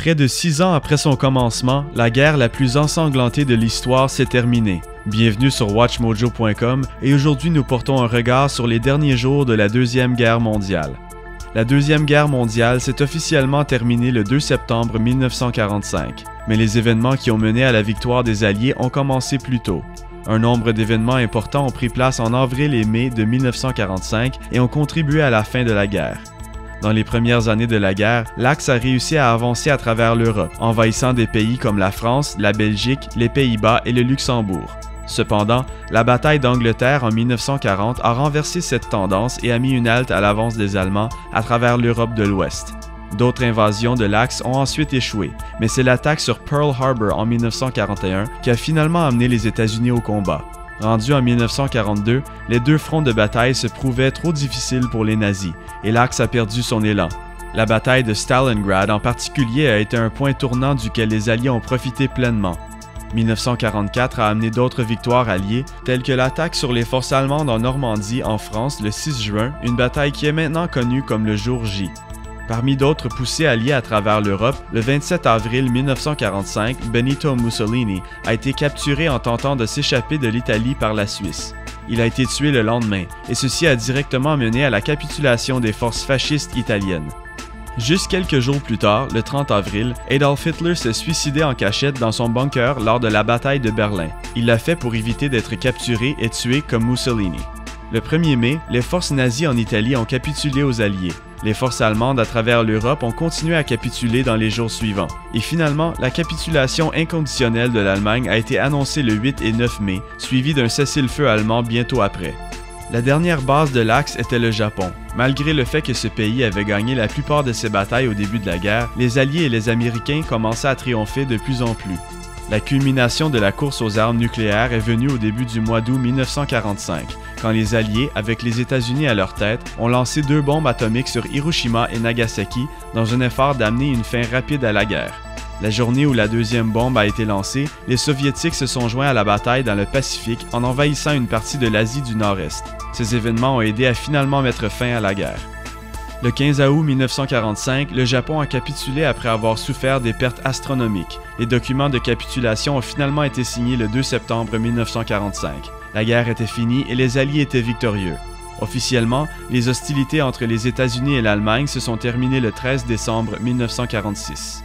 Près de 6 ans après son commencement, la guerre la plus ensanglantée de l'histoire s'est terminée. Bienvenue sur WatchMojo.com et aujourd'hui nous portons un regard sur les derniers jours de la Deuxième Guerre mondiale. La Deuxième Guerre mondiale s'est officiellement terminée le 2 septembre 1945, mais les événements qui ont mené à la victoire des Alliés ont commencé plus tôt. Un nombre d'événements importants ont pris place en avril et mai de 1945 et ont contribué à la fin de la guerre. Dans les premières années de la guerre, l'Axe a réussi à avancer à travers l'Europe, envahissant des pays comme la France, la Belgique, les Pays-Bas et le Luxembourg. Cependant, la bataille d'Angleterre en 1940 a renversé cette tendance et a mis une halte à l'avance des Allemands à travers l'Europe de l'Ouest. D'autres invasions de l'Axe ont ensuite échoué, mais c'est l'attaque sur Pearl Harbor en 1941 qui a finalement amené les États-Unis au combat. Rendu en 1942, les deux fronts de bataille se prouvaient trop difficiles pour les nazis et l'Axe a perdu son élan. La bataille de Stalingrad en particulier a été un point tournant duquel les Alliés ont profité pleinement. 1944 a amené d'autres victoires alliées, telles que l'attaque sur les forces allemandes en Normandie en France le 6 juin, une bataille qui est maintenant connue comme le jour J. Parmi d'autres poussées alliées à travers l'Europe, le 27 avril 1945, Benito Mussolini a été capturé en tentant de s'échapper de l'Italie par la Suisse. Il a été tué le lendemain, et ceci a directement mené à la capitulation des forces fascistes italiennes. Juste quelques jours plus tard, le 30 avril, Adolf Hitler s'est suicidé en cachette dans son bunker lors de la bataille de Berlin. Il l'a fait pour éviter d'être capturé et tué comme Mussolini. Le 1er mai, les forces nazies en Italie ont capitulé aux Alliés. Les forces allemandes à travers l'Europe ont continué à capituler dans les jours suivants. Et finalement, la capitulation inconditionnelle de l'Allemagne a été annoncée le 8 et 9 mai, suivie d'un cessez-le-feu allemand bientôt après. La dernière base de l'Axe était le Japon. Malgré le fait que ce pays avait gagné la plupart de ses batailles au début de la guerre, les Alliés et les Américains commençaient à triompher de plus en plus. La culmination de la course aux armes nucléaires est venue au début du mois d'août 1945, quand les Alliés, avec les États-Unis à leur tête, ont lancé 2 bombes atomiques sur Hiroshima et Nagasaki dans un effort d'amener une fin rapide à la guerre. La journée où la deuxième bombe a été lancée, les Soviétiques se sont joints à la bataille dans le Pacifique en envahissant une partie de l'Asie du Nord-Est. Ces événements ont aidé à finalement mettre fin à la guerre. Le 15 août 1945, le Japon a capitulé après avoir souffert des pertes astronomiques. Les documents de capitulation ont finalement été signés le 2 septembre 1945. La guerre était finie et les Alliés étaient victorieux. Officiellement, les hostilités entre les États-Unis et l'Allemagne se sont terminées le 13 décembre 1946.